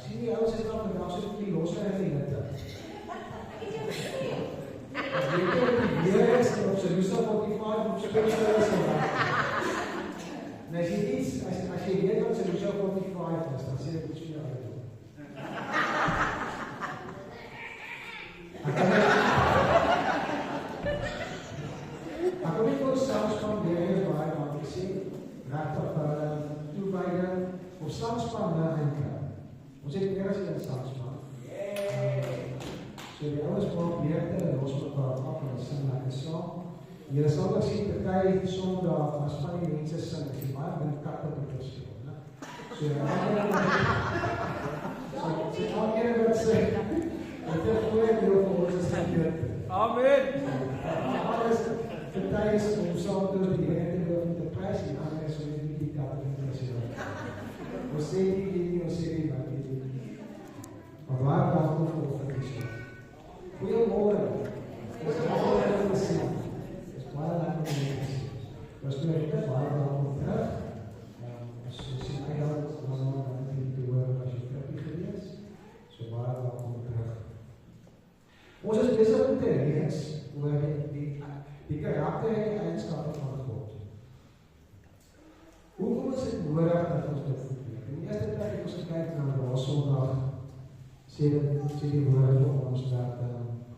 Ek sien die ouens het dan vandag so die losse in die hitte. As jy die weer is, op sy Lusa 45, op sy Lusa is, en as jy iets, as jy weet wat sy Lusa 45 is, dan sê ek iets vir jou uit. Ek kom nie voor samspan weer eens baie, want ek sê, rechtig toewijden, of samspan enkele. Ons het meer as een samspan. So die ouens maak leerte, en los mekaar af, en sing lekker saam. Julle sal ook sien, party Sondag, as van die mense sing, as die baie min katte op die verskil. So elke wat sê, het is goeie deel van ons is gebeurd. Amen. Alles, party is om saam door die ene deel van die prijs, en ander is om die katte op die verskil. Ons sê die, ons sê die, wat die. Maar waar daar kom voor die verskil? Goeiemorgen. Dit is baie om te sien. Dit is baie lekker om te sien. Was nou net baie welkom terug. Ons sien eigenlijk dan die te hoor as jy trippie gewees. So baie welkom terug. Ons is besig om te lees oor die karakter en die eigenskappe van God. Hoekom is dit nodig dat ons dit goed weet? In die eerste plek het ons gekyk na die Sondag sê die woorde vir ons dat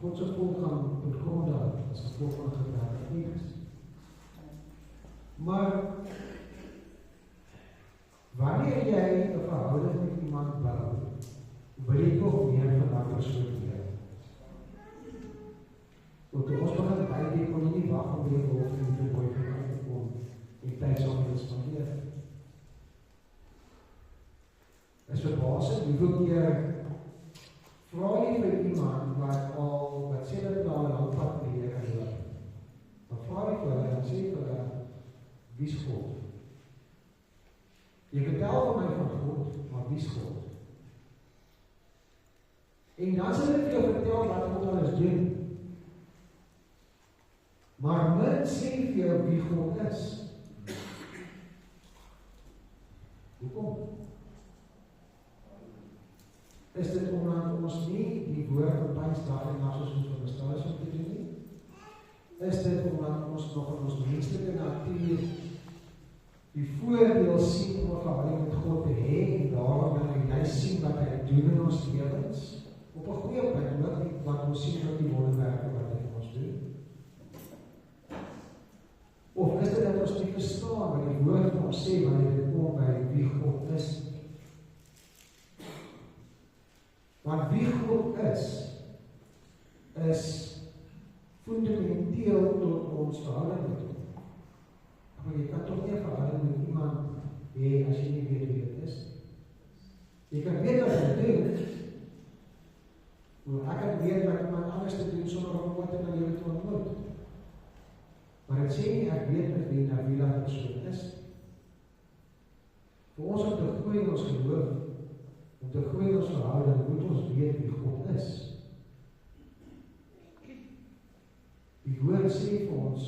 God se volk gaan ontgronde as gevolg van gebrek aan kennis. Maar wanneer jy 'n verhouding met iemand bou, wil jy nog meer van daardie persoon leer. Want ons begin baie kon nie wag om weer hoef in die boy te kom en tyd saam met ons spandeer. Is verbasend hoeveel keer vra jy vir iemand wat sê dat daar 'n lang pad met jy gaan loop. Dan vra jy vir hulle en sê vir hulle, wie is God? Jy vertel vir my van God, maar wie is God? En dan sal ek vir jou vertel wat God alles doen. Maar min sê vir jou wie God is. Hoekom? Is dit omdat ons nie die woord van Pynsdag en nacht soos ons van verstaan is om te doen nie? Is dit omdat ons nog in ons menslike natuur die voordeel sien om 'n verhouding met God te hê en daarom dan jy sien wat hy doen in ons lewens? Op 'n goeie punt ook nie, want ons sien ook die wonderwerke wat hy vir ons doen. Of is dit dat ons nie verstaan wat die woord van ons sê wanneer dit kom by wie God is? Want wie God is fundamenteel tot ons verhouding met hom. Maar jy kan toch nie 'n verhouding met iemand hê as jy nie weet wie dit is. Jy kan weet wat hy doen, maar ek kan weet wat iemand anders te doen sonder om ooit in my lewe te ontmoet. Maar het sê nie ek weet met wie na wie dat persoon is. Vir ons om te groei in ons geloof, om te groei in ons verhouding, moet ons weet wie God is. Die woord sê vir ons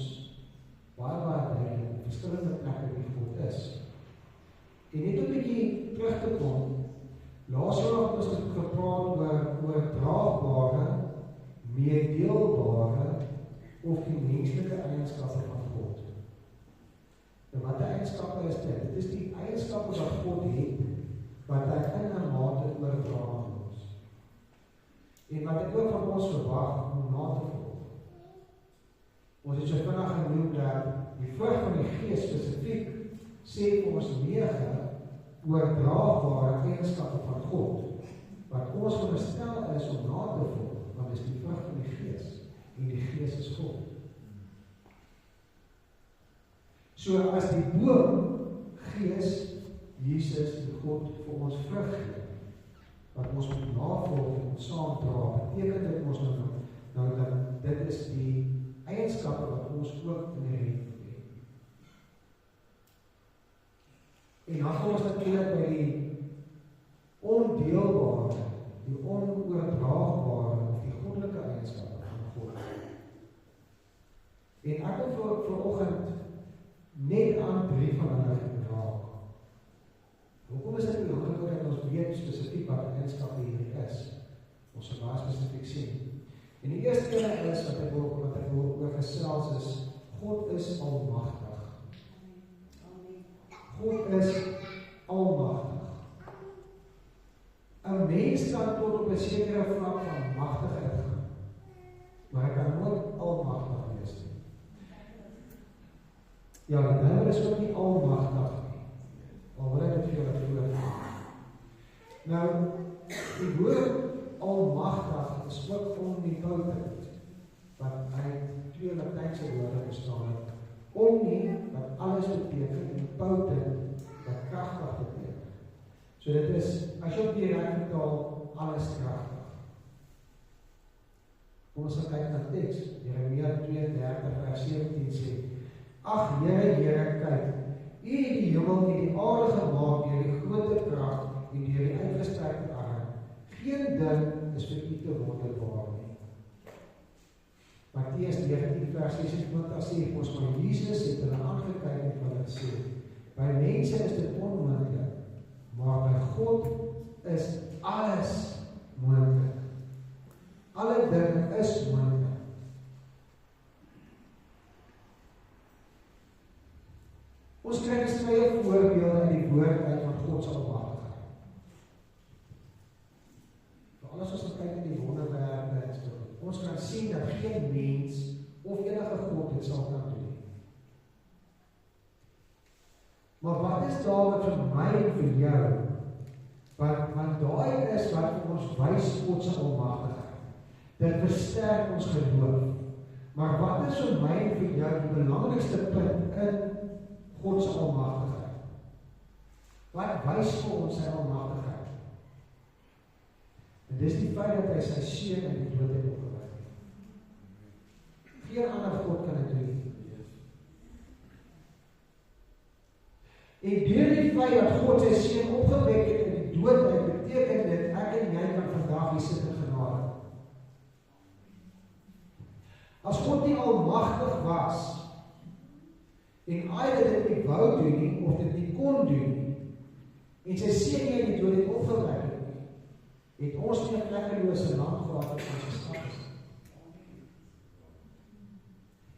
baie duidelik op verskillende plekke wie God is. En net 'n bietjie terug te kom, laas Sondag het ons gepraat oor draagbare, meedeelbare of die menslike eienskappe van God. En wat die eienskappe is dit? Dit is die eienskappe wat God het, wat hy in 'n mate oordra aan ons. En wat hy ook van ons verwag om na te volg. Ons het so vinnig genoem dat die vrug van die Gees spesifiek sê vir ons 9 oordraagbare eigenskappe van God, wat ons veronderstel is om na te volg, want dit is die vrug van die Gees, en die Gees is God. So as die boom, Gees, Jesus en God vir ons vrug gee, wat ons moet navolg en saamdra, beteken dit ons nou dat dit is die eienskappe wat ons ook inherent het. En dan kom ons natuurlik by die ondeelbare, die onoordraagbare of die goddelike eienskappe van God. En ek wil vanoggend net aan 3 van hulle raak. Hoekom is dit belangrik dat ons weet spesifiek spesifiek wat eienskappe hier is. Ons sal baie spesifiek sien. En die eerste ene is wat ek wil oor gesels is, God is almagtig. God is almagtig. 'n Mens kan tot op 'n sekere vlak van magtigheid gaan, maar hy kan nooit almagtig wees nie. Ja, die Bybel is ook nie almagtig nie, al wil hy dit vir julle voorlees. Nou, die woord almagtig is ook omnipotent, wat hy 2 Latynse woorde bestaan het. Omni, wat alles beteken, en potent, wat kragtig beteken. So dit is, as jy op die vertaal, alles kragtig. Kom ons kyk na teks, Jeremia 32 vers 17 sê, Ag Here, Here, kyk, U het die hemel en die aarde gemaak deur die grote krag en deur die uitgestrekte arm. Geen ding is vir U te wonderbaar nie. Matteus 19 vers 26 sê ons, maar Jesus het hulle aangekyk en vir hulle gesê, by mense is dit onmoontlik, maar by God is alles moontlik. Alle dinge is moontlik. Ons kry twee voorbeelde uit die woord uit van God se almagtigheid. Vir alles as ons kyk in die wonderwerke, ons kan sien dat geen mens of enige God dit sal kan doen. Maar wat is daar wat vir my en vir jou? Want daai is wat vir ons wys God se almagtigheid. Dit versterk ons geloof. Maar wat is vir my en vir jou die belangrikste punt in God se almagtigheid? Wat wys vir ons sy almagtigheid? En dis die feit dat hy sy seun uit die dood het opgewek. Geen ander God kan dit doen. En deur die feit dat God sy seun opgewek het uit die dood, beteken dit ek en jy kan vandag hier sit in genade. As God nie almagtig was, en either dit nie wou doen nie, of dit nie kon doen nie, en sy seun nie uit die dood het opgewek het nie, het ons nie 'n vlekkelose land gehad wat ons gestap is.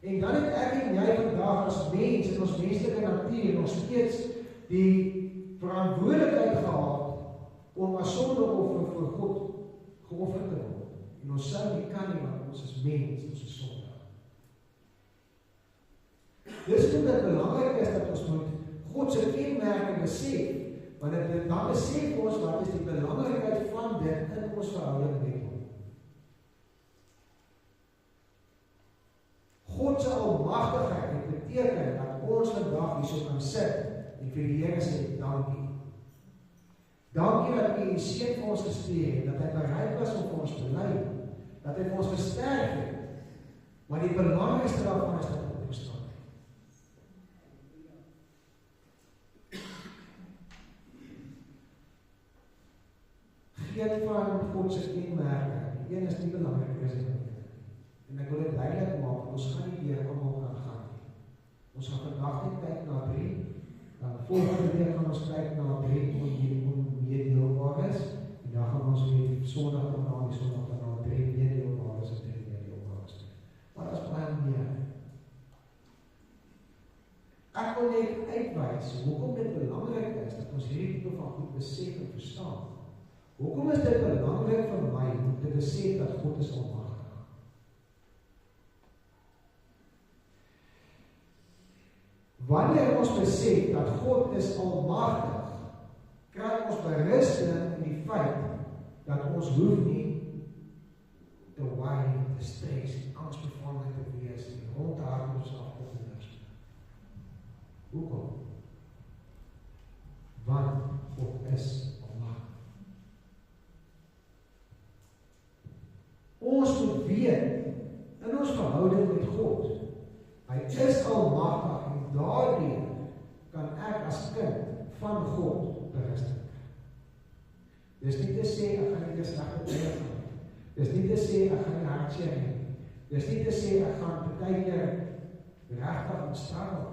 En dan het ek en jy vandag as mens in ons menslike natuur nog steeds die verantwoordelikheid gehad om as sondeoffer voor God geoffer te word. En ons sou nie kan nie, want ons is mens, ons is sondig. Dis omdat dit belangrik is dat ons moet God se kenmerke besef, want dit dan besef ons wat is die belangrikheid van dit in ons verhouding met hom. God se almagtigheid beteken dat ons vandag hierso kan sit en vir die Here sê dankie. Dankie dat U U seun vir ons gestuur het, dat hy bereid was om vir ons te ly, dat hy vir ons gesterf het. Maar die belangrikste daarvan is dat hy opgestaan het. Geen van God se kenmerke, die een is nie belangrik is nie. En ek wil dit duidelik maak, ons gaan nie deur almal kan gaan nie. Ons gaan vandag net kyk na 3, dan volgende week gaan ons kyk na 3 onmeedeelbaar is, en dan gaan ons weer Sondag daarna, die Sondag daarna 3 meedeelbaar is en 3 meedeelbaar is. Maar dat is baie meer. Ek wil net uitwys hoekom dit belangrik is dat ons hierdie tipe van goed besef en verstaan. Hoekom is dit belangrik vir my om te besef dat God is almagtig? Wanneer ons besef dat God is almagtig, kry ons berusting in die feit dat ons hoef nie te worry, te stres, angsbevange te wees, en rond te hardloop af te niks. Hoekom? Want God is almagtig. Ons moet weet in ons verhouding met God, hy is almagtig. Daardeur kan ek as kind van God berusting kry. Dis nie te sê ek gaan nie 'n slegte tye gaan. Dis nie te sê ek gaan nie hartseer hê nie. Dis nie te sê ek gaan partykeer regtig ontstaan.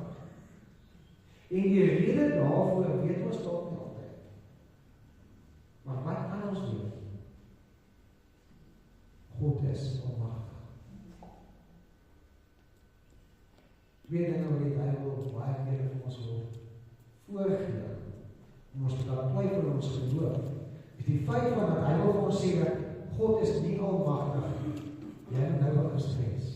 En die rede daarvoor weet ons dalk nie altyd. Maar wat kan ons weet? God is almagtig. Twee dinge wat die Bybel baie keer vir ons wil voorgee, om ons te laat twyfel in ons geloof, is die feit van dat hy wil vir ons sê dat God is nie almagtig nie. Jy het nou wat gestres.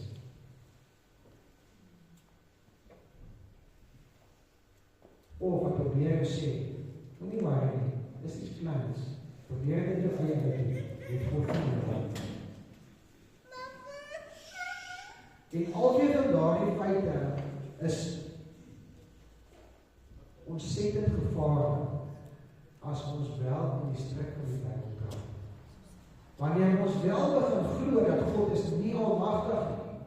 Of wat probeer sê, moet nie waar nie, dis iets kleins. Probeer dit jou eie uit, het God nie. En altyd van daardie feite is ontsettend gevaarlik as ons wel in die strik van die Bybel praat. Wanneer ons wel begin glo dat God is nie almagtig nie,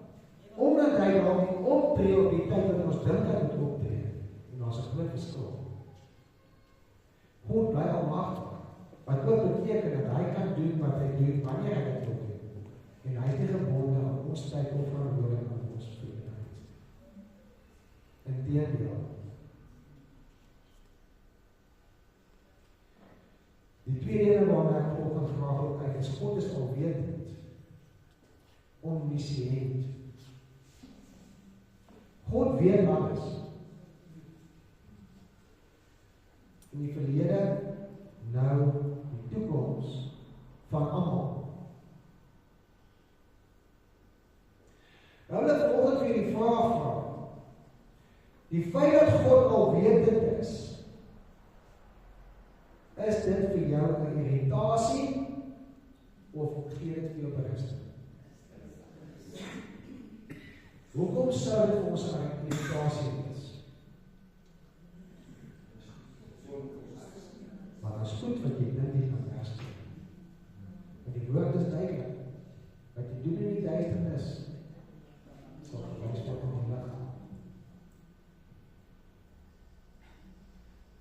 omdat hy dalk nie optree op die tyd wat ons dink hy moet optree, en ons 'n groot verskil. God bly almagtig, wat ook beteken dat hy kan doen wat hy doen wanneer hy dit wil doen. En hy is nie gebonde aan ons tyd of verantwoordelik aan ons vryheid. Inteendeel. Die tweede ene waarna ek vanoggend graag wil kyk is God is alwetend, omniscient. God weet alles. In die verlede, nou, die toekoms van almal. Nou wil ek vanoggend weer die vraag vra. Die feit dat God alwetend is dit vir jou 'n irritasie of gee dit vir jou berusting? Hoekom sou dit vir ons 'n irritasie wees? Maar dit is goed wat jy dink jy kan herstel. Want die woord is duidelik. Wat jy doen in die duisternis, sal gewys word in die lig.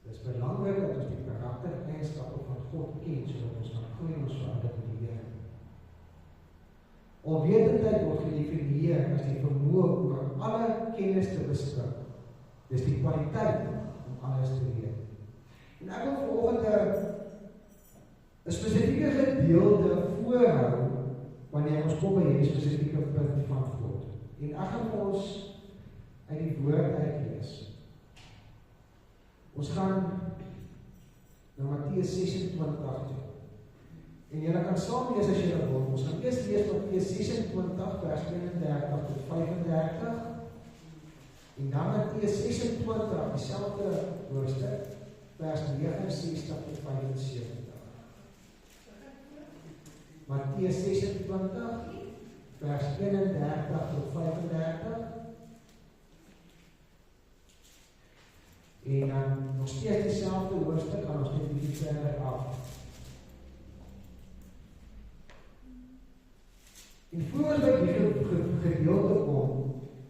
Dit is belangrik dat ons die karaktereienskappe van God ken, sodat ons kan groei in ons verhouding met die Here. Alwetendheid word gedefinieer as die vermoë oor alle kennis te beskik. Dis die kwaliteit om alles te weet. En ek wil vanoggend 'n spesifieke gedeelte voorhou wanneer ons kom by hierdie spesifieke punt van God. En ek gaan vir ons uit die woord uitlees. Ons gaan na Matteus 26 toe. En julle kan saam lees as julle wil. Ons gaan eers lees Matteus 26 vers 31 tot 35 en dan Matteus 26 dieselfde hoofstuk vers 69 tot 75. Matteus 26 vers 31 tot 35 en dan nog steeds dieselfde hoofstuk, gaan ons net bietjie verder af. En voor ons by die gedeelte kom,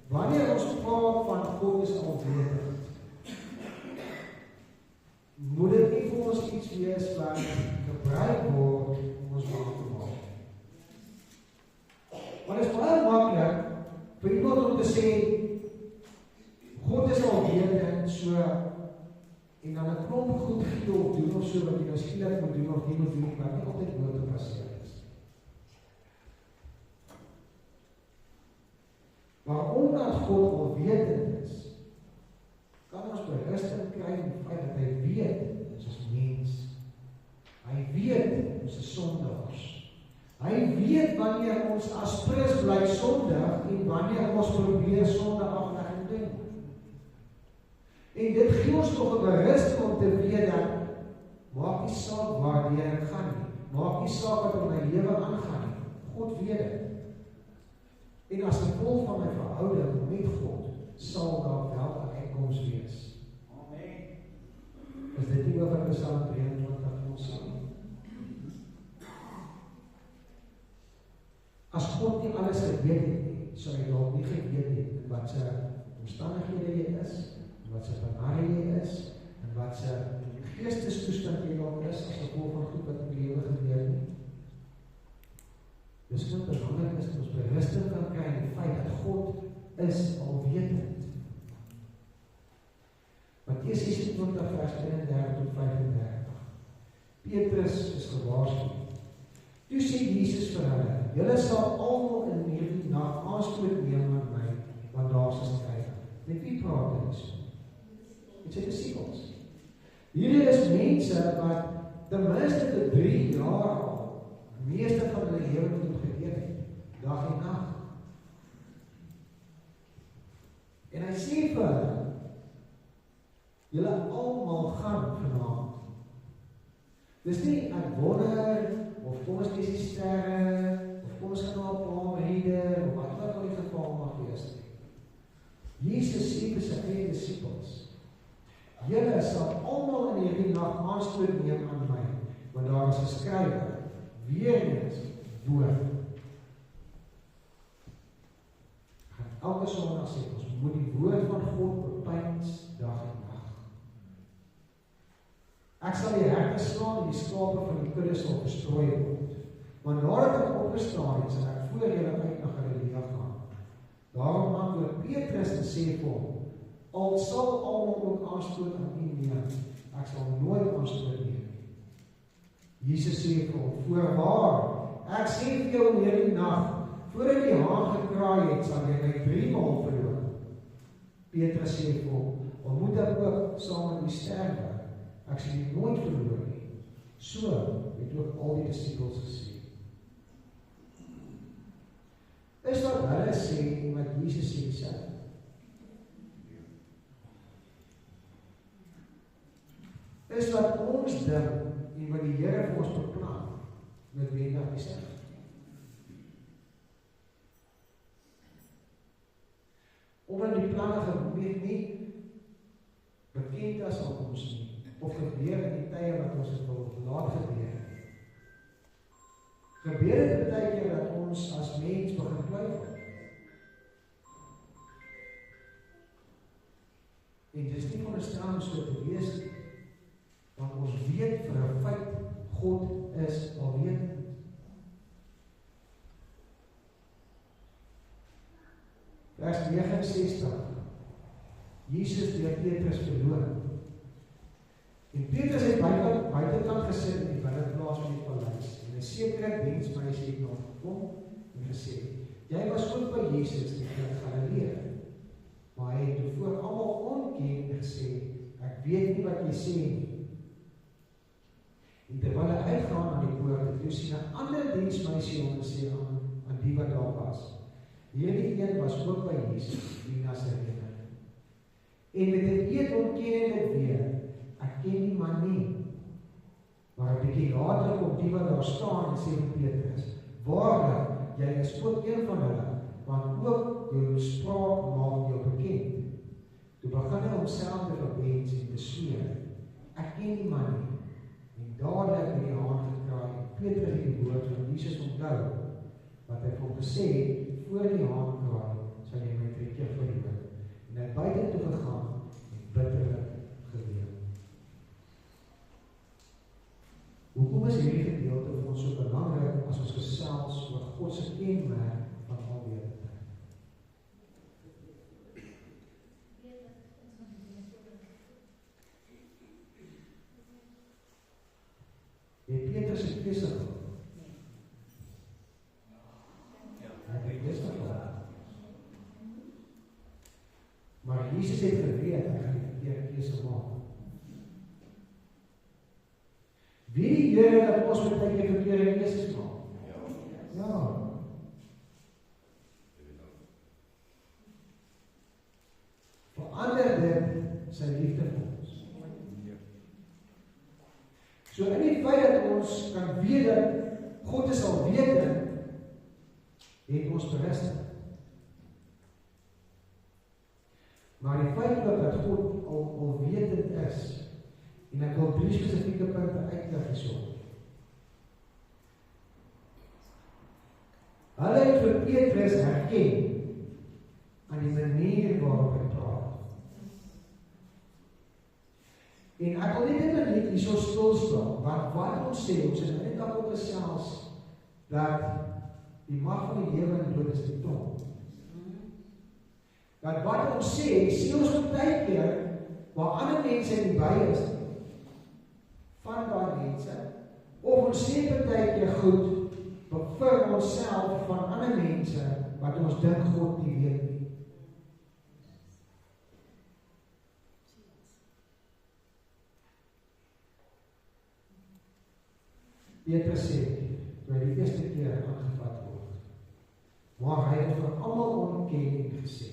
wanneer ons praat van God is alwetend, moet dit nie vir ons iets wees wat gebruik word om ons bang te maak. Maar dit is baie maklik vir iemand om te sê, God is alwetend, so, en dan 'n klomp goed gee of doen of so, wat jy nou skielik moet doen of nie moet doen, wat nie altyd woord gebaseer is. Maar omdat God alwetend is, kan ons berusting kry in die feit dat hy weet, ons is mens. Hy weet, ons is sondaars. Hy weet wanneer ons as prins bly sondig en wanneer ons probeer sonde afleg en doen. En dit gee ons nog 'n berusting om te weet dat maak nie saak waarheen ek gaan nie, maak nie saak wat in my lewe aangaan nie. God weet dit. En as gevolg van my verhouding met God, sal daar wel 'n uitkoms wees. Amen. Is dit nie oor in Psalm 23 ons sê? As God nie alles geweet het nie, sou hy dalk nie geweet het wat sy omstandighede jy is, wat sy benare jy is, en wat sy geestestoestand jy dalk is, as gevolg van goed wat in die lewe gebeur nie. Dis wat belangrik is, dat ons berusting kan kry in die feit dat God is alwetend. Matteus 26 vers 31 tot 35. Petrus is gewaarsku. Toe sê Jesus vir hulle, julle sal almal in hierdie nag aanstoot neem aan my, want daar is 'n stryd. Met wie praat hy so? Met sy disippels. Hierdie is mense wat ten minste vir 3 jaar al, meeste van hulle lewe met hom gedeel het, dag en nag. En hy sê vir hulle, julle almal gaan vanaand. Dis nie, ek wonder, of kom ons lees die sterre, of kom ons gaan na 'n Palm Reader, of wat ook al die geval mag wees nie. Jesus sê vir sy eie disippels, julle sal almal in hierdie nag aanstoot neem aan my, want daar is geskrywe, weer eens, woord. Elke Sondag sê ons, moet die woord van God bepeins dag en nag. Ek sal die herte slaan en die skape van die kudde sal verstrooi word. Want nadat ek opgestaan het, sal ek voor julle uit na Galilea gaan. Daarom antwoord Petrus en sê vir hom, al sal almal ook aanstoot aan u neem, ek sal nooit aanstoot neem. Jesus sê vir hom, voorwaar, ek sê vir jou in hierdie nag, voordat die haan gekraai het, sal jy my 3 maal verloor. Petrus sê vir hom, al moet ek ook saam met u sterwe, ek sal jy nooit verloor nie. So het ook al die disippels gesê. Is wat hulle sê en wat Jesus sê self? Is wat ons dink en wat die Here vir ons beplan noodwendig dieselfde? Omdat die planne gemeet nie bekend as aan ons nie, of gebeur in die tye wat ons het wil laat gebeur. Gebeur het baie keer dat ons as mens begin twyfel. En dis nie veronderstel om so te wees nie, want ons weet vir 'n feit, God is alwetend. Vers 69, Jesus deur Petrus verloor. En Petrus het buitekant gesit in die binnenplaas van die paleis, en 'n sekere diensmeisie het na hom gekom en gesê, jy was ook by Jesus in Galilea. Maar hy het toe voor almal onken gesê, ek weet nie wat jy sê nie. En terwyl hy uitgaan aan die poort, toe sien 'n ander diensmeisie hom gesê aan die wat daar was. Hierdie een was ook by Jesus, die Nasareër. En met 'n eed ontken dit weer, ek ken die man nie. Maar 'n bietjie later kom die wat daar staan en sê vir Petrus, waarlik, jy is ook een van hulle, want ook jou spraak maak jou bekend. Toe begin hy homself te verwens en te sweer, ek ken die man nie. En dadelik het die haan gekraai, Petrus het die woord van Jesus onthou, wat hy vir hom gesê het, voor die haan kraai, sal jy my 3 keer verloor. En hy het buite toe gegaan en bitterlik geween. Hoekom is hierdie gedeelte vir ons so belangrik as ons gesels oor God se kenmerk van alwetendheid? Het Petrus se keuse gehad? Maar Jesus het geweet, hy gaan die keuse maak. Wie die Here dat ons met tyd die verkeerde keuses maak? Ja. Verander dit sy liefde vir ons. So in die feit dat ons kan weet dat God is alwetend, het ons berusting. Maar die feit dat God alwetend is, en ek wil 3 spesifieke punte uitlig hierso. Hulle het vir Petrus herken aan die manier waarop hy praat. En ek wil net hierso stil staan, want wat ons sê, ons het net daarop gesels, dat die mag van die lewe en dood is die tong. Dat wat ons sê ons baie keer, waar ander mense in die by is, van daai mense, of ons sê partykeer goed vir onsself van ander mense wat ons dink God nie weet nie. Petrus sê, toe hy die eerste keer aangevat word, maar hy het vir almal ontken en gesê.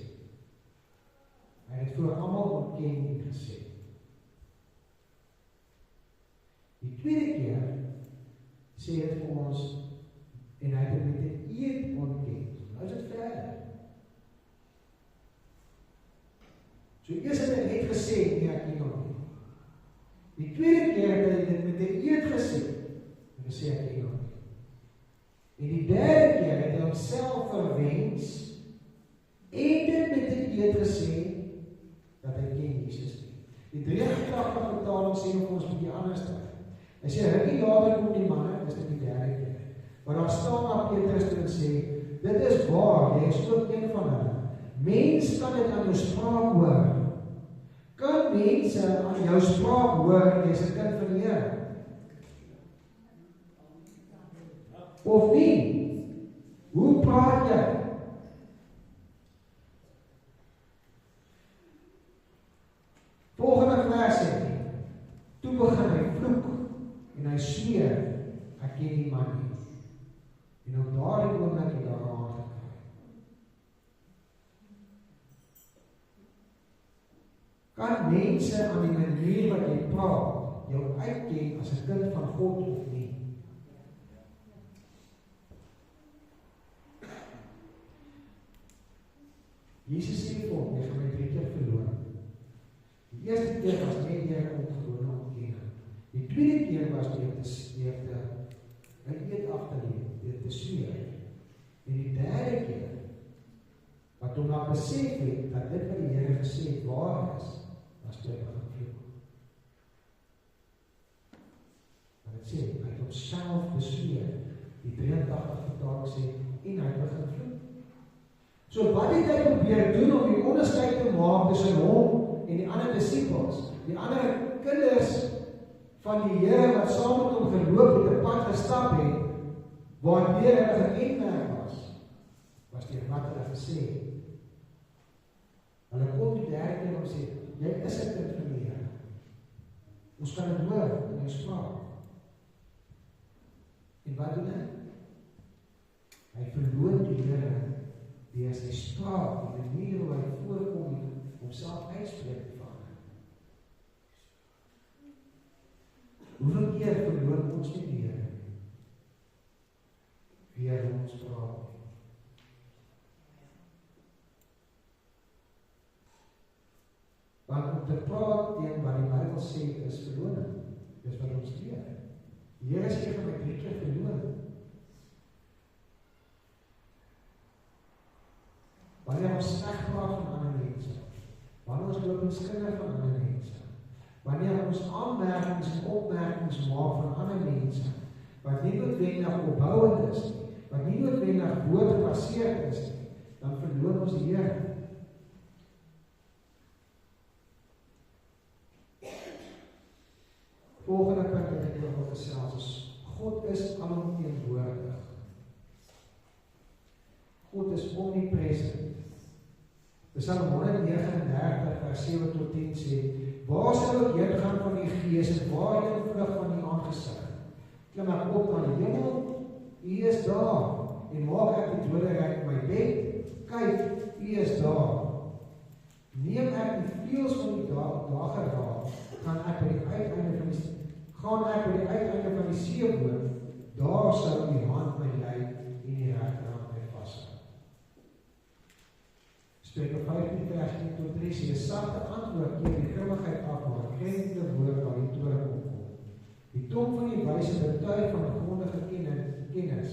Hy het vir almal ontken en gesê. Die tweede keer sê het vir ons, en hy het met 'n eed ontken. Nou is dit verder. So eers het hy net gesê, nee, ek ken hom nie. Die tweede keer het hy dit met 'n eed gesê, en gesê ek ken hom nie. En die derde keer het hy homself verwens, en dit met 'n eed gesê, dat hy ken Jesus nie. Die 83 vertaling sê vir ons 'n bietjie anders. Hy sê, rukkie later kom die manne, dis dit die derde keer. Maar daar staan na Petrus toe en sê, dit is waar, jy is ook een van hulle. Mens kan dit aan jou spraak hoor. Kan mense aan jou spraak hoor, jy is 'n kind van die Here? Of nie? Hoe praat jy? Volgende vers sê hy, toe begin hy vloek, en hy sweer, ek ken die man nie. En op daardie oomblik het hy daaraan gekry. Kan mense aan die manier wat jy praat, jou uitken as 'n kind van God of nie? Jesus sê vir hom, jy gaan my 3 keer verloor. Die eerste keer was net deur ongewone ontkenning. Die tweede keer was deur eed agterleef, deur te sweer. En die derde keer, wat hom nou besef het, dat dit wat die Here gesê het waar is, was toe hy begin vloek. Maar dit sê, hy het homself besweer, die 83 vertaling sê, en hy begin vloek. So wat het hy probeer doen om die onderskeid te maak tussen hom en die ander disippels, die ander kinders van die Here wat saam met hom geloop het, 'n pad gestap het, waardeur hulle gekenmerk was deur wat hulle gesê het. Hulle kom die derde keer en sê, jy is 'n kind van die Here. Ons kan dit hoor in jou spraak. En wat doen hy? Hy verloon die Here deur sy spraak, die manier hoe hy voorkom, homself uitspreek te verander. Hoeveel keer verloon ons nie die Here? Weer ons praat. Want om te praat teen wat die Bybel sê is verloning. Dis wat ons leer. Die Here sê vir my 3 keer verloon. Wanneer ons sleg praat van ander mense, wanneer ons loop en skinder van ander mense, wanneer ons aanmerkings en opmerkings maak van ander mense, wat nie noodwendig opbouend is nie, wat nie noodwendig woordgebaseerd is nie, dan verloon ons die Here. Volgende punt wat ek wil gesels is, God is alomteenwoordig. God is omnipresent. Psalm 139 vers 7 tot 10 sê, waar sal ek heen gaan van die Gees en waarheen vlug van die aangesig? Klim ek op na die hemel, U is daar, en maak ek die doderyk my bed, kyk, U is daar. Neem ek die vleuels van die dager raak, gaan ek by die uiteinde van die see woon, daar sal U hand my lei en die regterhand my vashou. Spreuke 15 vers 1 tot 3 sê, 'n sagte antwoord keer die grimmigheid af, maar 'n krenkelike woord waar die toorn opkom. Die tong van die wyse betuig van grondige kennis,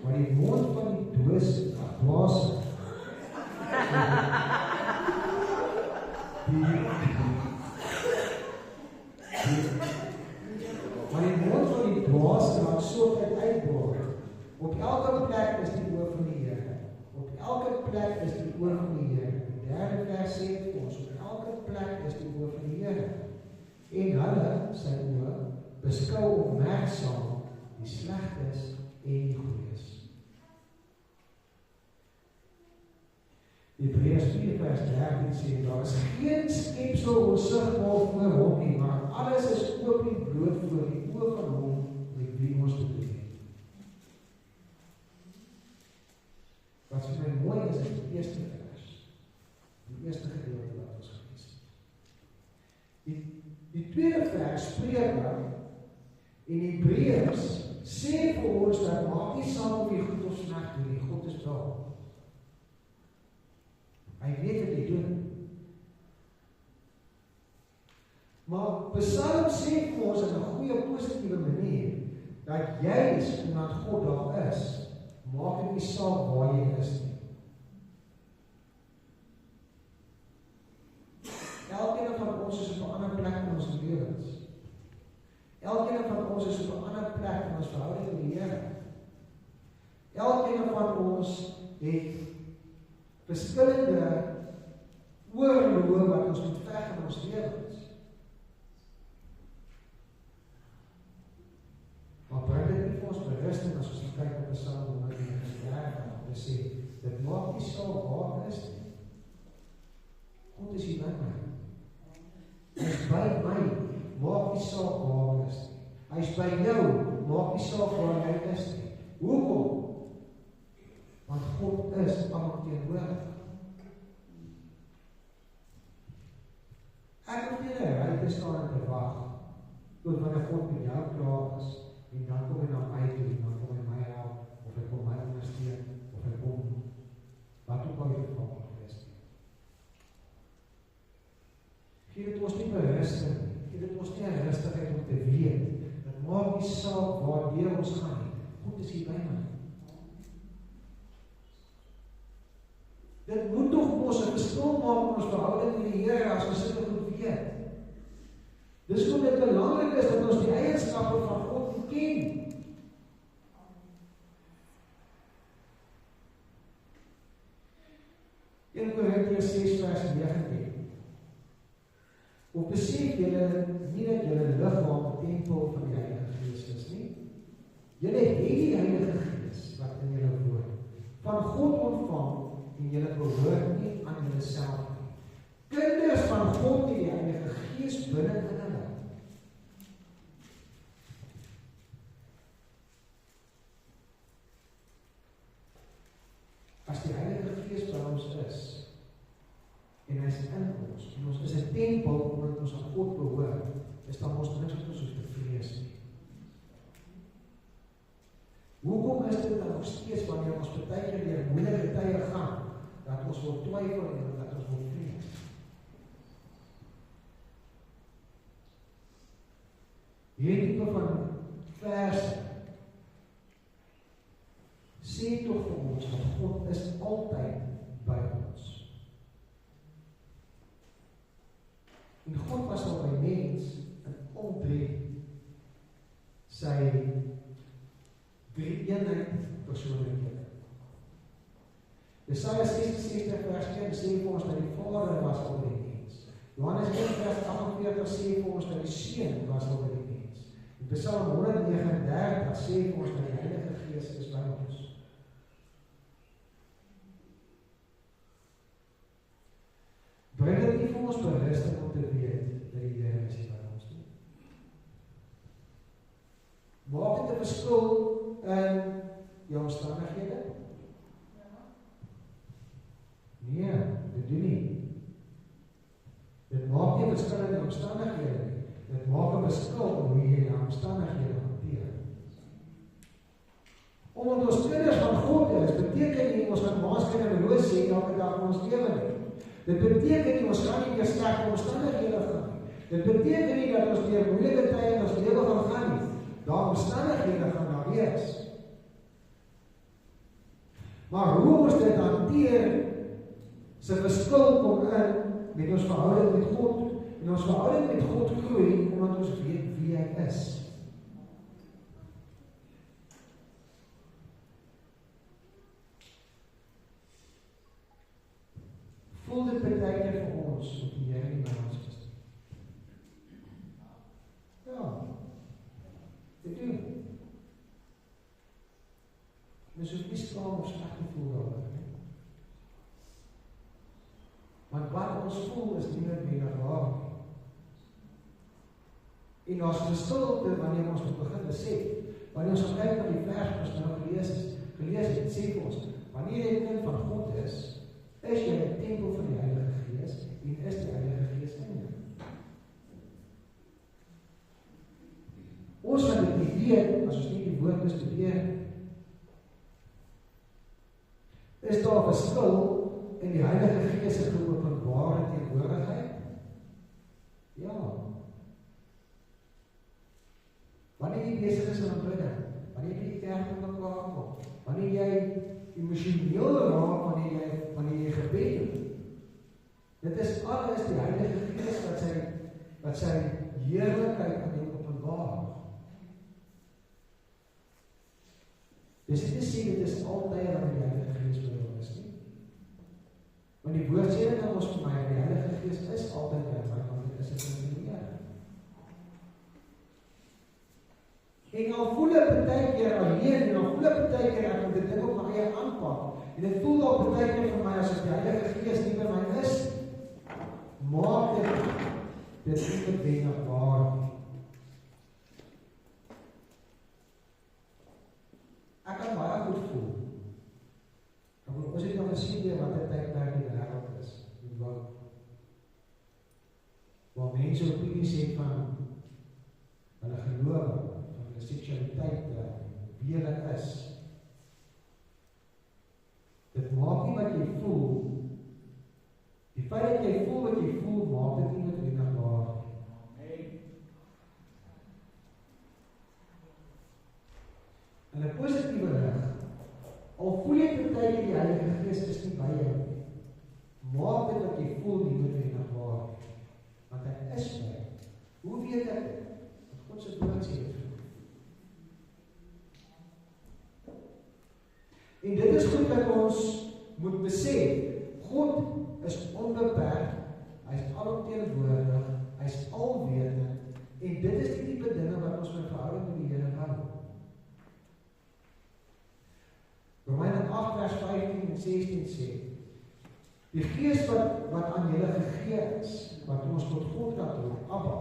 maar die mond van die dwaase laat soortheid uitbord. Op elke plek is die oor van die Here. Op elke plek is die oor van die Here. Die derde vers sê vir ons, op elke plek is die oor van die Here. En hulle, sy oor, beskou opmerksaam die slegtes en die goeies. Hebreërs 4 vers 13 sê, daar is geen skepsel onsigbaar voor hom nie, maar alles is oop en bloot voor die oë van hom met wie ons te doen het. Wat vir my mooi is die eerste vers, die eerste gedeelte wat ons gelees het. Die tweede vers, Spreuke en Hebreërs sê vir ons dat maak nie saak of jy goed of sleg doen nie, God is daar. Hy weet wat hy doen. Maar Psalm sê vir ons in 'n goeie positiewe manier dat juis omdat God daar is, maak dit nie saak waar jy is nie. Elkeen van ons is op 'n ander plek in ons lewens. Elkeen van ons is op 'n ander plek in ons verhouding met die Here. Elkeen van ons het verskillende oorloë wat ons moet veg in ons lewens. Maar bring dit nie vir ons berusting as ons kyk op Psalm 139 om te sê, dit maak nie saak waar is nie. God is hier by my. Hy is by my, maak nie saak waar is nie. Hy is by jou, maak nie saak waar jy is nie. Hoekom? Want God is alomteenwoordig. Ek hoef nie in 'n ry te staan en te wag tot wanneer God met jou klaar is en dan kom hy na my toe en dan kom hy my help of hy kom my ondersteun of hy kom wat ook al die geval is. Gee dit ons nie berusting nie. Gee dit ons nie 'n rustigheid om te weet dat maak nie saak waardeur ons gaan nie. God is hier by my. Dit moet tog ons 'n verskil maak in ons verhouding met die Here as ons dit goed weet. Dis hoekom dit belangrik is dat ons die eienskappe van God ken. 1 Korintiërs 6 vers 19. Of besef julle nie dat julle liggaam 'n tempel van die Heilige Gees is nie? Julle het die Heilige Gees wat in julle woon, van God ontvang en julle behoort nie aan julleself nie. Kinders van God het die Heilige Gees binne in hulle. As die Heilige Gees by ons is en hy is in ons en ons is 'n tempel omdat ons aan God behoort, is dan ons niks wat ons hoef te vrees nie. Hoekom is dit dan nog steeds wanneer ons baie keer deur moeilike tye gaan, dat ons wil twyfel en dat ons wil vrees? Hierdie tipe van verse sê tog vir ons dat God is altyd by ons. En God was al by mens in al drie sy drie eenheid persoonlikhede. Jesaja 66 vers 1 sê vir ons dat die Vader was al by die mens. Johannes 1 vers 48 sê vir ons dat die Seun was al by die mens. En Psalm 139 sê vir ons dat die Heilige Gees is by ons. Bring dit nie vir ons berusting om te weet dat die Here is by ons nie. Maak dit 'n verskil in jou omstandighede? Nee, dit doen nie. Dit maak nie 'n verskil in jou omstandighede nie. Dit maak 'n verskil in hoe jy jou omstandighede hanteer. Omdat ons kinders van God is, beteken nie ons gaan maaskyn en roos sê elke dag in ons lewe nie. Dit beteken nie ons gaan nie meer slegte omstandighede gaan nie. Dit beteken nie dat ons deur moeilike tye in ons lewe gaan nie. Daar omstandighede gaan daar wees. Maar hoe ons dit hanteer, se verskil kom in met ons verhouding met God. En ons verhouding met God groei omdat ons weet wie hy is. Voel dit baie keer vir ons op die Here nie by ons is. Ja, skaam of sleg gevoel daaroor nie. Want wat ons voel is nie noodwendig waar nie. En ons verstilte wanneer ons begin besef, wanneer ons kyk na die vers wat ons nou gelees het, sê vir ons, wanneer jy 'n kind van God is jy 'n tempel van die Heilige Gees en is die Heilige Gees in jou. Ons gaan dit nie weet as ons nie die woord bestudeer. Is daar 'n verskil in die Heilige Gees se geopenbare teenwoordigheid? Ja. Wanneer jy besig is met aanbidding, wanneer jy die kerk met mekaar kom, wanneer jy emosioneel raak, wanneer jy gebed doen, dit is alles die Heilige Gees wat sy heerlikheid aan jou openbaar. Dis nie te sê dit is altyd wat die Heilige Gees bedoel is nie. Want die woord sê dit nou ons vir my, die Heilige Gees is altyd by my, want dit is 'n Here. En al voel ek baie keer alleen, en al voel ek baie keer ek moet dit ding op my eie aanpak, en dit voel al baie keer vir my as die Heilige Gees nie by my is, maak dit nie noodwendig waar nie. Ek kan baie goed voel. Ons het nog gesien weer wat die tydperk in die wêreld is. Waar mense opinie sê van hulle geloof, die seksualiteit, wie hulle is. Dit maak nie wat jy voel. Die feit dat jy voel wat jy voel, maak dit nie noodwendig waar. In 'n positiewe lig, al voel jy partykeer die Heilige Gees is nie by jou nie, maak dit wat jy voel nie noodwendig waar. Want hy is by. Hoe weet ek dit? Want God se woord sê dit. En dit is goed dat ons moet besef, God is onbeperk, hy is alomteenwoordig, hy is alwetend, en dit is die tipe dinge wat ons met verhouding met die Here hou. Romeine 8 vers 15 en 16 sê, die Gees wat aan julle gegee is, wat ons tot God kan doen, Abba,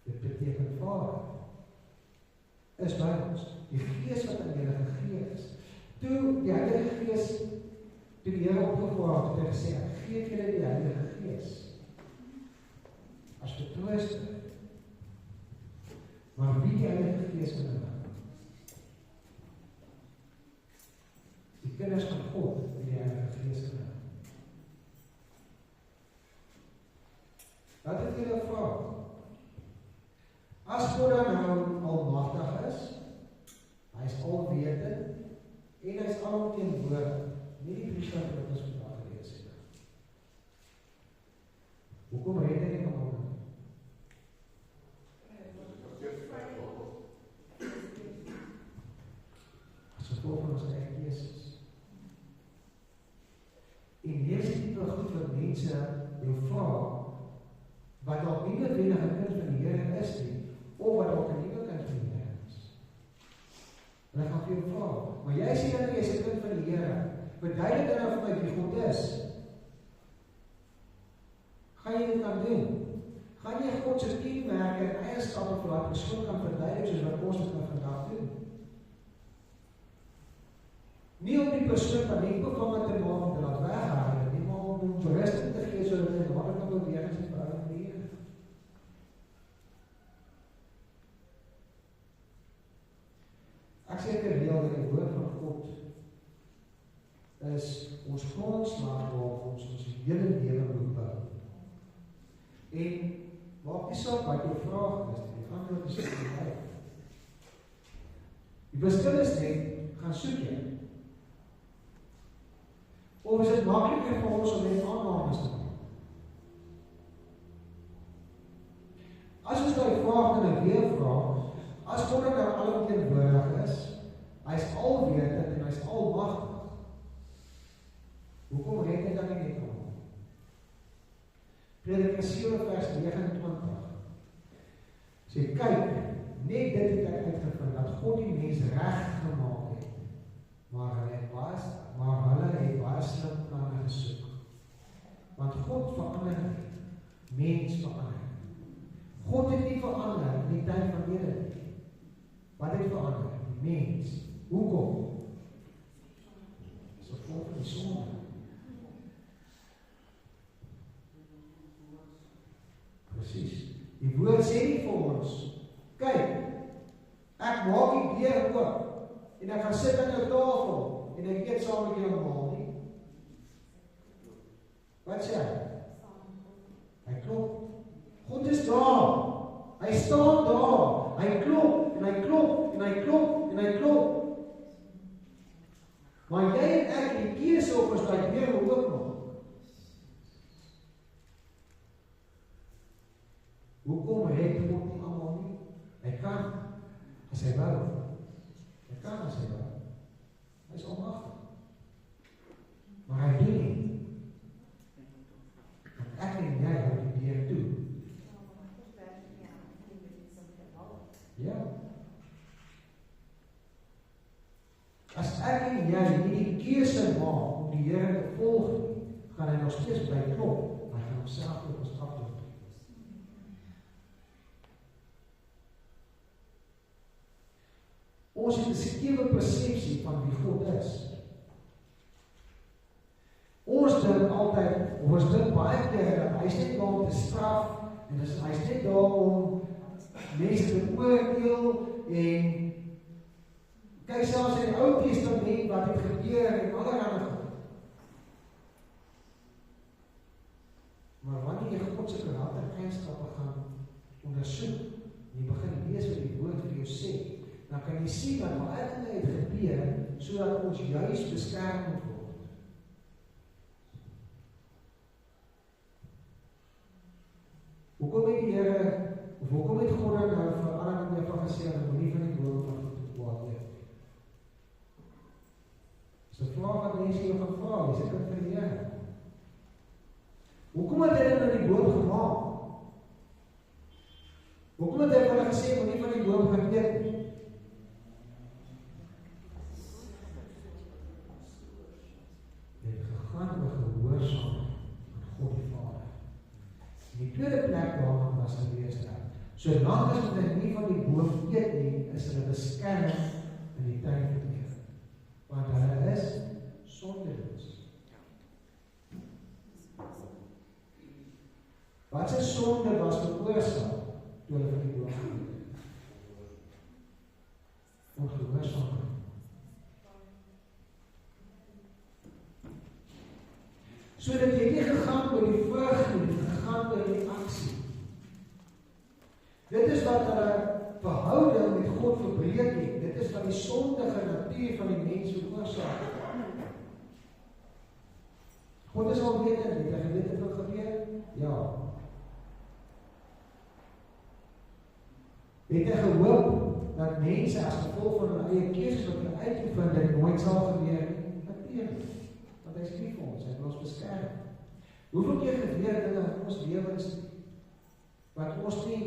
dit beteken Vader, is by ons. Die Gees wat aan julle gegee is. Toe die Heilige Gees, toe die Here opgevra het, het hy gesê, ek gee julle die Heilige Gees as vertrooster. Maar wie die Heilige Gees in hulle? Die kinders van God, die Heilige Gees in hulle. Wat het julle vra? As God dan nou almagtig is, hy is alwetend en hy is alomteenwoordig, nie die priester wat ons vandag gelees het. Hoekom red hy nie van hom? As gevolg van ons eie keuses. En hier is die tipe goed wat mense jou vra, wat dalk nie noodwendig 'n kind van die Here is nie, of wat dalk 'n nuwe kind van die Here is. En ek gaan vir jou vra, maar jy sê dat jy is 'n kind van die Here, verduidelik dan vir my wie God is. Gaan jy dit kan doen? Gaan jy God se kenmerke en eienskappe vir daardie persoon kan verduidelik soos wat ons dit nou vandag doen? Nie om die persoon van die bevange te maak om te laat weghaal, nie maar om hom berusting te gee sodat hy dadelik kan beweeg in sy verhouding met die Here. Ek sê gereeld dat die woord van God is ons grondslag waarop ons hele lewe moet bou. En maak nie saak wat jou vraag is, die antwoord is die. Die verskil is net, gaan soek jy. Of is dit makliker vir ons om net aannames te maak? As ons die vraag dan weer vraag, as God dan alomteenwoordig is, hy is alwetend en hy is almagtig, hoekom red hy dan nie net hom? Prediker 7 vers 29 sê, kyk, net dit het ek uitgevind, dat God die mens reg gemaak het, tyd van Eden nie. Wat het verander? Die mens. Hoekom? Dis 'n gevolg van die sonde. Presies. Die woord sê nie vir ons, kyk, ek maak die deur oop, en ek gaan sit aan jou tafel, en ek eet saam met jou almal nie. Wat sê hy? Hy klop. God is daar. Hy staan daar. Hy klop, en hy klop, en hy klop, en hy klop. Maar jy en ek het die keuse of ons daai deur oopmaak. Hoekom red God nie almal nie? Hy kan, as hy wou. Hy kan as hy wou. Hy is almagtig. Maar hy doen nie. Want ek en jy hou die deur toe. Ja. As ek en jy nie die keuse maak om die Here te volg nie, gaan hy nog steeds bly klop. Hy gaan homself op ons afdoen. Ons het 'n skewe persepsie van wie God is. Ons dink altyd, of ons dink baie keer dat hy is net daar om te straf, en hy is net daar om mense te oordeel, en kyk selfs in die Ou Testament wat het gebeur en allerhande goed. Maar wanneer jy God se karaktereienskappe gaan ondersoek, en jy begin lees wat die woord vir jou sê, dan kan jy sien dat baie dinge het gebeur, sodat ons juis beskerm moet word. Hoekom het die Here, of hoekom het God nou vir Adam en Eva gesê, dat moenie van die boom van goed en kwaad eet? Dis 'n vraag wat mense jou gaan vra, dis 'n kind van die Here. Hoekom het hy nou die boom gemaak? Hoekom het hy vir hulle gesê, moenie van die boom gaan eet nie? Gehoorsaam aan God die Vader. In die tweede plek daarvan was gewees dat, solank as hulle nie van die boom eet nie, is hulle beskerm in die tuin van Eden. Want hulle is sondeloos. Wat se sonde was veroorsaak toe hulle van die boom geëet het? Ongehoorsaamheid. Sodat jy nie gegaan oor die vrug nie, gegaan oor die aksie. Dit is wat hulle verhouding met God verbreek het. Dit is wat die sondige natuur van die mens veroorsaak. God is al weet, het jy geweet wat gebeur? Ja. Het hy gehoop dat mense as gevolg van hulle eie keuses wat hulle uitgevind het, nooit sal gebeur nie? Natuurlik. Want hy is lief vir ons, hy wil ons beskerm. Hoeveel keer gebeur dinge in ons lewens wat ons nie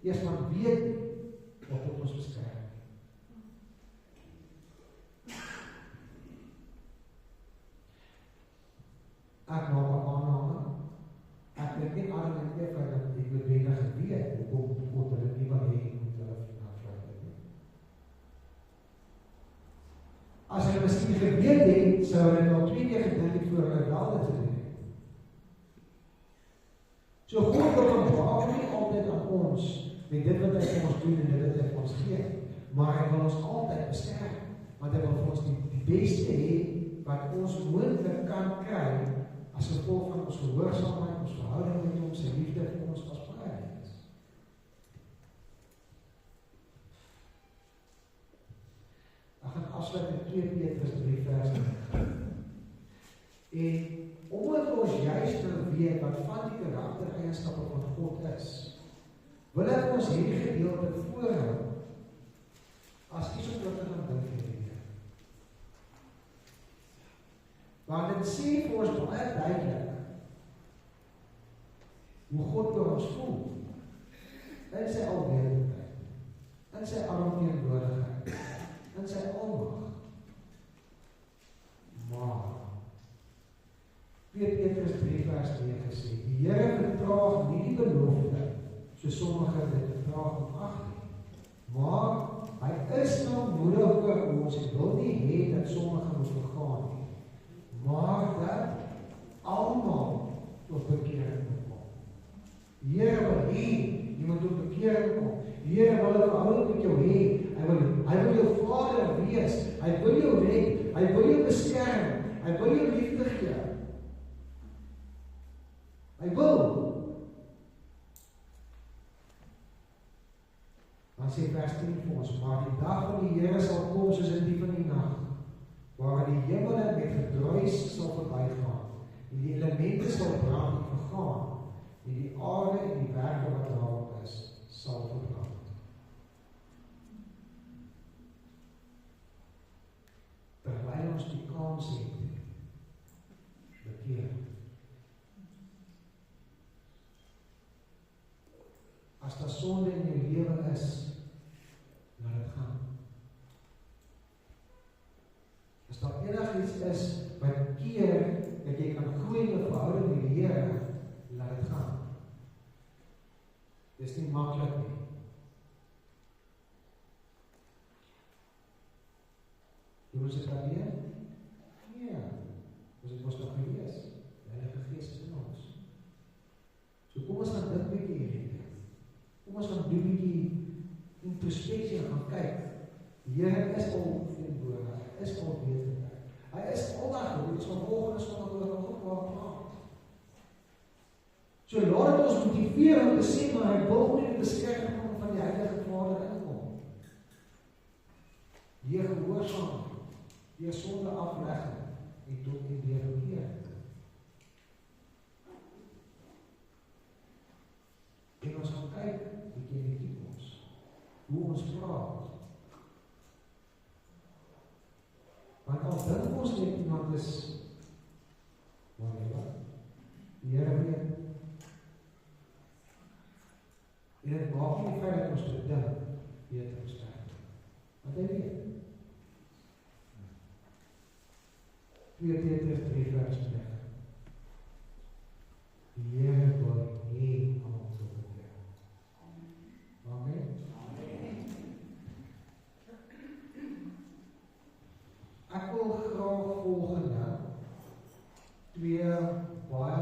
eers van weet nie, wat ons beskerm. Ek maak 'n aanname. Ek dink nie Adam en Eva dat die noodwendig geweet hoekom God hulle nie wil hê moet hulle vrou nie. As hulle miskien geweet het, sou hulle nog 2 keer gedink het voor hulle wel dit gedoen het. So God openbaar nie altyd aan ons met dit wat hy vir ons doen en dit wat hy vir ons gee, maar hy wil ons altyd beskerm, want hy wil vir ons die beste hê wat ons moontlik kan kry as gevolg van ons gehoorsaamheid, ons verhouding met hom, sy liefde vir ons as paradys. Ek gaan afsluit met 2 Petrus 3 vers 9. En omdat ons juist nou weet wat van die karaktereienskappe van God is, wil ek ons hierdie gedeelte voorhou as iets wat te gaan dink hierdie. Want dit sê vir ons baie duidelik hoe God oor ons voel in sy alwetendheid, in sy alomteenwoordigheid, in sy almag. Maar 2 Petrus 3 vers 9 sê, die Here vertraag nie die belofte, so sommige dit vertraag om ag nie. Maar hy is nou moedig oor ons en wil nie hê dat sommige moet vergaan nie. Maar dat almal tot bekering moet kom. Here wil hê jy moet tot bekering kom. Here wil 'n verhouding met jou hê. Hy wil jou Vader wees. Hy wil jou red. Hy wil jou beskerm. Hy wil jou liefde gee. Hy wil. Dan sê vers 10 vir ons, maar die dag van die Here sal kom soos 'n dief in die nag, waarin die hemele met gedruis sal verbygaan, en die elemente sal brand en vergaan, en die aarde en die werke wat daarop is, sal verbrand. Terwyl ons die kans het, bekeer. As daar sonde in jou lewe is, laat dit gaan. As daar enigiets is wat keer dat jy kan groei in 'n verhouding met die Here, laat dit gaan. Dis nie maklik nie. Doen ons dit alleen? Nee. Ons het mos nog gelees. Die Heilige Gees is in ons. So kom ons gaan dink bietjie hierdie. Kom ons gaan doen 'n bietjie introspeksie en gaan kyk. Die Here is al teenwoordig. Hy is al wetend. Hy is aldag, dit is van volgende Sondag oor nog praat. So laat dit ons motiveer om te sê, maar hy wil nie die beskerming van die Heilige Vader inkom. Hier gehoorsaam, hier sonde afleg en tot die bekeer. En ons gaan kyk, die in die toekoms, hoe ons praat. Want al dink ons net iemand is, maar die Here weet. En dit maak nie die feit dat ons dit dink, weet ons sterk. Want hy weet. 2 Petrus 3 vers 9. Die Here wil hê almal tot bekeer. Amen. Ek wil graag volgende 2 baie